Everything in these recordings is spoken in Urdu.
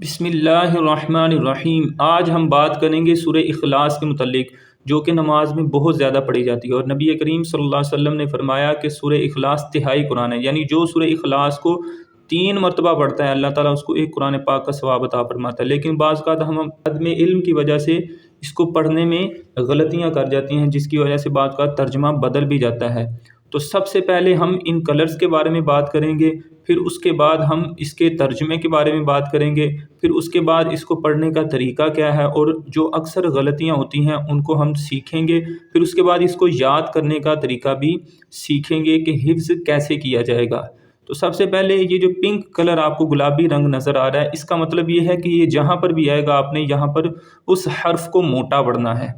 بسم اللہ الرحمن الرحیم۔ آج ہم بات کریں گے سورہ اخلاص کے متعلق، جو کہ نماز میں بہت زیادہ پڑھی جاتی ہے، اور نبی کریم صلی اللہ علیہ وسلم نے فرمایا کہ سورہ اخلاص تہائی قرآن ہے، یعنی جو سورہ اخلاص کو 3 مرتبہ پڑھتا ہے اللہ تعالیٰ اس کو ایک قرآن پاک کا ثواب عطا فرماتا ہے۔ لیکن بعض اوقات ہم عدم علم کی وجہ سے اس کو پڑھنے میں غلطیاں کر جاتی ہیں، جس کی وجہ سے بعض اوقات ترجمہ بدل بھی جاتا ہے۔ تو سب سے پہلے ہم ان کلرز کے بارے میں بات کریں گے، پھر اس کے بعد ہم اس کے ترجمے کے بارے میں بات کریں گے، پھر اس کے بعد اس کو پڑھنے کا طریقہ کیا ہے، اور جو اکثر غلطیاں ہوتی ہیں ان کو ہم سیکھیں گے، پھر اس کے بعد اس کو یاد کرنے کا طریقہ بھی سیکھیں گے کہ حفظ کیسے کیا جائے گا۔ تو سب سے پہلے یہ جو پنک کلر آپ کو گلابی رنگ نظر آ رہا ہے، اس کا مطلب یہ ہے کہ یہ جہاں پر بھی آئے گا آپ نے یہاں پر اس حرف کو موٹا پڑھنا ہے۔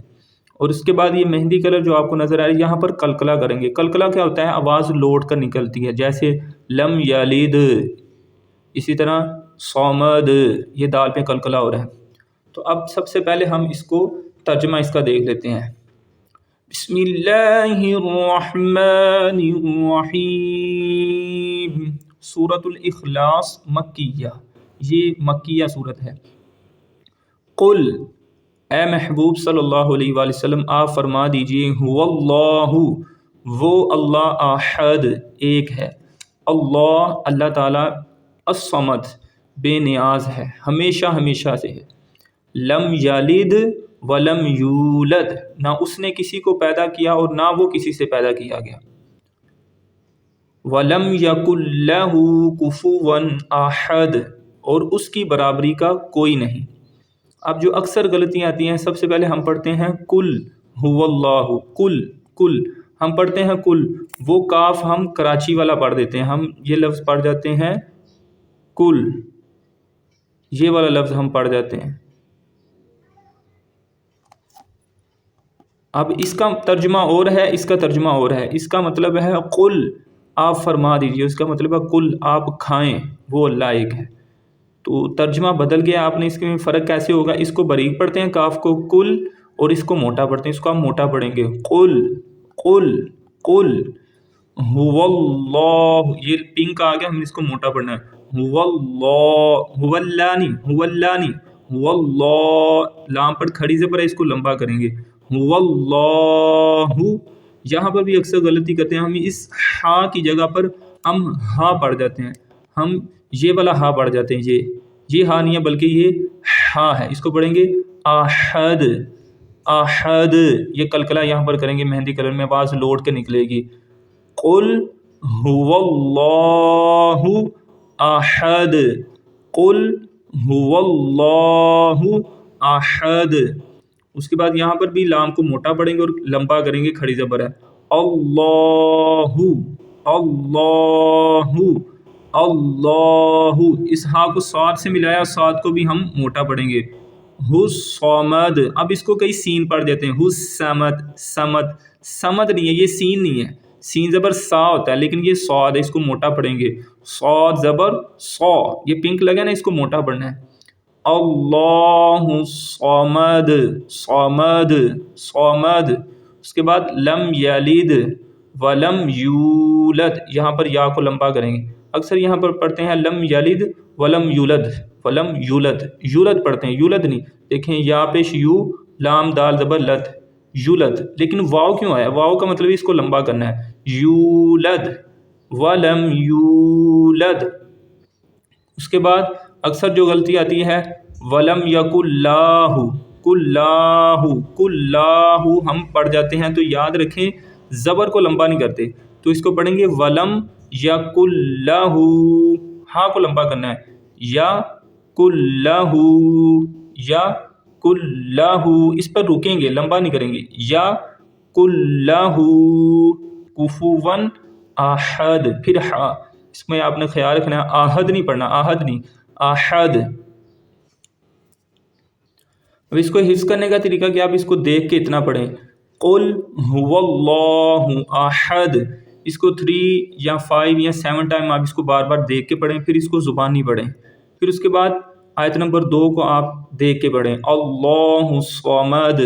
اور اس کے بعد یہ مہندی کلر جو آپ کو نظر آ رہا ہے، یہاں پر کلکلا کریں گے۔ کلکلا کیا ہوتا ہے؟ آواز لوٹ کر نکلتی ہے، جیسے لم یلد، اسی طرح صمد، یہ دال پہ کلکلا ہو رہا ہے۔ تو اب سب سے پہلے ہم اس کو ترجمہ اس کا دیکھ لیتے ہیں۔ بسم اللہ الرحمن الرحیم۔ سورۃ الاخلاص مکیہ، یہ مکیہ سورت ہے۔ قل، اے محبوب صلی اللہ علیہ وآلہ وسلم آپ فرما دیجئے، هو اللہ، وہ اللہ، احد، ایک ہے، اللہ تعالیٰ، الصمد، بے نیاز ہے، ہمیشہ ہمیشہ سے ہے، لم یلد ولم یولد، نہ اس نے کسی کو پیدا کیا اور نہ وہ کسی سے پیدا کیا گیا، ولم یکن لہ کفوا احد، اور اس کی برابری کا کوئی نہیں۔ اب جو اکثر غلطیاں آتی ہیں، سب سے پہلے ہم پڑھتے ہیں کل هو اللہ، کل ہم پڑھتے ہیں کل، وہ کاف ہم کراچی والا پڑھ دیتے ہیں، ہم یہ لفظ پڑھ جاتے ہیں کل، یہ والا لفظ ہم پڑھ جاتے ہیں۔ اب اس کا ترجمہ اور ہے، اس کا ترجمہ اور ہے۔ اس کا مطلب ہے قل، آپ فرما دیجئے، اس کا مطلب ہے قل، آپ کھائیں، وہ اللہ ایک ہے۔ تو ترجمہ بدل گیا، آپ نے اس کے فرق کیسے ہوگا؟ اس کو باریک پڑھتے ہیں کاف کو کل، اور اس کو موٹا پڑھتے ہیں، اس کو ہم موٹا پڑھیں گے، قل هو اللہ، یہ پنک آ گیا، ہم اس کو موٹا پڑھنا ہے، هو اللہ، هو اللہ، لام پر کھڑی سے پر ہے، اس کو لمبا کریں گے، هو اللہ۔ یہاں پر بھی اکثر غلطی کرتے ہیں، ہم اس ہا کی جگہ پر ہم ہا پڑھ جاتے ہیں، ہم یہ والا ہا پڑھ جاتے ہیں، یہ ہا نہیں ہے بلکہ یہ ہا ہے، اس کو پڑھیں گے احد، یہ کلکلا یہاں پر کریں گے مہندی کلر میں، آواز لوٹ کے نکلے گی، قل هو اللہ احد، قل هو اللہ احد۔ اس کے بعد یہاں پر بھی لام کو موٹا پڑھیں گے اور لمبا کریں گے، کھڑی زبر ہے، اللہ، اس ہا کو صاد سے ملایا، صاد کو بھی ہم موٹا پڑھیں گے، الصمد، اب اس کو کئی سین پڑھ دیتے ہیں، سمد نہیں ہے، یہ سین نہیں ہے، سین زبر سا ہوتا ہے، لیکن یہ صاد ہے، اس کو موٹا پڑھیں گے، صاد زبر صا، یہ پنک لگا نا، اس کو موٹا پڑھنا ہے، اللہ الصمد، صمد۔ اس کے بعد لم یلد ولم یولد، یہاں پر یا کو لمبا کریں گے، اکثر یہاں پر پڑھتے ہیں لم یلد ولم یولد، یولد پڑھتے ہیں، یولد نہیں، دیکھیں یا پیش یو، لام دال زبر لد، یولد، لیکن واو کیوں آیا؟ واو کا مطلب اس کو لمبا کرنا ہے، یولد ولم یولد۔ اس کے بعد اکثر جو غلطی آتی ہے، ولم یکن لاہ، کل لاہ ہم پڑھ جاتے ہیں، تو یاد رکھیں زبر کو لمبا نہیں کرتے، تو اس کو پڑھیں گے ولم یکن لہ، ہاں کو لمبا کرنا ہے، یا کل لہ، اس پر رکیں گے، لمبا نہیں کریں گے، یا کل لہ کفوا احد، پھر ہا، اس میں آپ نے خیال رکھنا ہے، آہد نہیں پڑھنا، آہد نہیں، احد۔ اب اس کو حفظ کرنے کا طریقہ کیا؟ آپ اس کو دیکھ کے اتنا پڑھیں، قل هو اللہ احد، اس کو 3 یا 5 یا 7 ٹائم آپ اس کو بار بار دیکھ کے پڑھیں، پھر اس کو زبانی پڑھیں، پھر اس کے بعد آیت نمبر 2 کو آپ دیکھ کے پڑھیں، اللہ الصمد،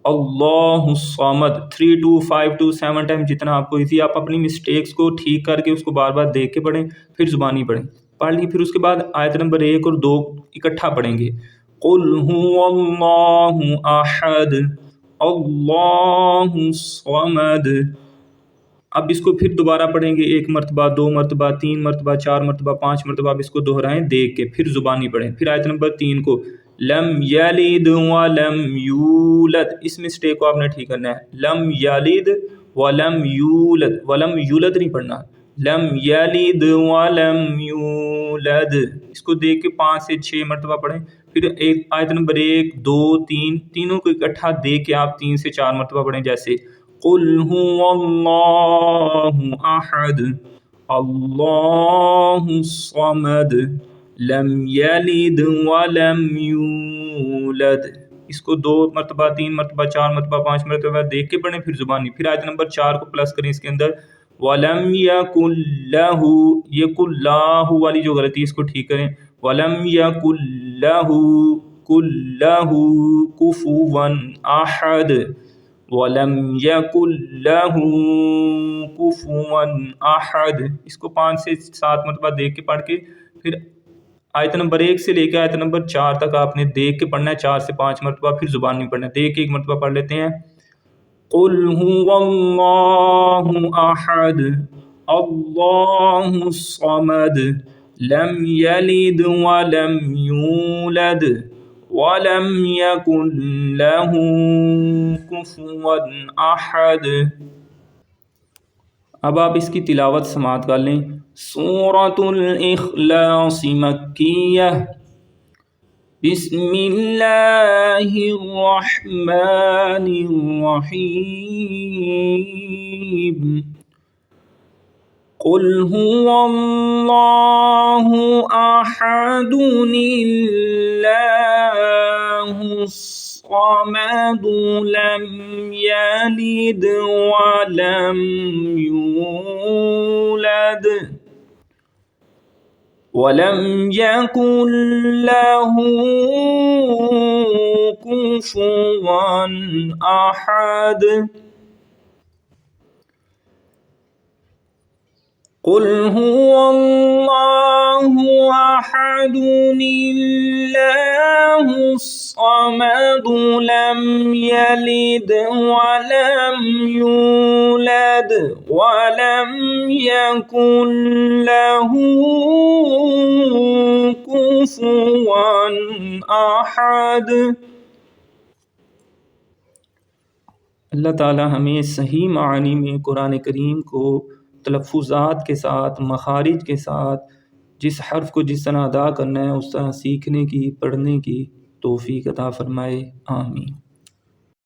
اللہ الصمد، 3 to 5 to 7 ٹائم، جتنا آپ کو ایزی، آپ اپنی مسٹیکس کو ٹھیک کر کے اس کو بار بار دیکھ کے پڑھیں، پھر زبانی پڑھیں۔ پڑھ لی. پھر اس کے بعد آیت نمبر 1 اور 2 اکٹھا پڑھیں گے. قل هو اللہ احد اللہ الصمد. اب اس کو پھر دوبارہ پڑھیں گے 1 مرتبہ، 2 مرتبہ، 3 مرتبہ، 4 مرتبہ، 5 مرتبہ. اب اس کو دہرائیں دیکھ کے، پھر زبانی پڑھیں. پھر آیت نمبر 3 کو لم یلد ولم یولد، اس مسٹیک کو آپ نے ٹھیک کرنا ہے. لم یلد ولم یولد، ولم یولد نہیں پڑھنا، لم یلد ولم یولد. اس کو دیکھ کے 5 سے 6 مرتبہ پڑھیں. پھر آیت نمبر 1 2 3 تینوں کو اکٹھا دیکھ کے آپ 3 سے 4 مرتبہ پڑھیں. جیسے قل هو اللہ احد اللہ الصمد لم یلد ولم یولد. اس کو 2 مرتبہ، 3 مرتبہ، 4 مرتبہ، 5 مرتبہ دیکھ کے پڑھیں. پھر زبانی. پھر آیت نمبر 4 کو پلس کریں. اس کے اندر وَلَمْ يَكُنْ لَهُ، یہ کل لاہ والی جو غلطی ہے اس کو ٹھیک کریں. وَلَمْ يَكُنْ لَهُ كُفُوًا أَحَدٌ وَلَمْ يَكُنْ لَهُ كُفُوًا أَحَدٌ. اس کو 5 سے 7 مرتبہ دیکھ کے پڑھ کے پھر آیت نمبر 1 سے لے کے آیت نمبر 4 تک آپ نے دیکھ کے پڑھنا ہے 4 سے 5 مرتبہ. پھر زبان میں پڑھنا ہے. دیکھ کے 1 مرتبہ پڑھ لیتے ہیں. قل هو اللہ احد اللہ الصمد لم یلد ولم یولد ولم یکن له کفوا احد. اب آپ اس کی تلاوت سماعت کر لیں. سورۃ الاخلاص مکیہ. بسم اللہ الرحمن الرحیم. قل هو اللہ احد اللہ الصمد لم یلد ولم یولد وَلَمْ يَكُنْ لَهُ كُفُوًا أَحَدٌ. قُلْ هُوَ اللَّهُ أَحَدٌ اللَّهُ الصَّمَدُ لَمْ يَلِدْ وَلَمْ يُولَدْ وَلَمْ يَكُنْ لَهُ كُفُوًا أَحَدٌ. اللہ تعالی ہمیں صحیح معنی میں قرآن کریم کو تلفظات کے ساتھ، مخارج کے ساتھ، جس حرف کو جس طرح ادا کرنا ہے اس طرح سیکھنے کی، پڑھنے کی توفیق عطا فرمائے. آمین.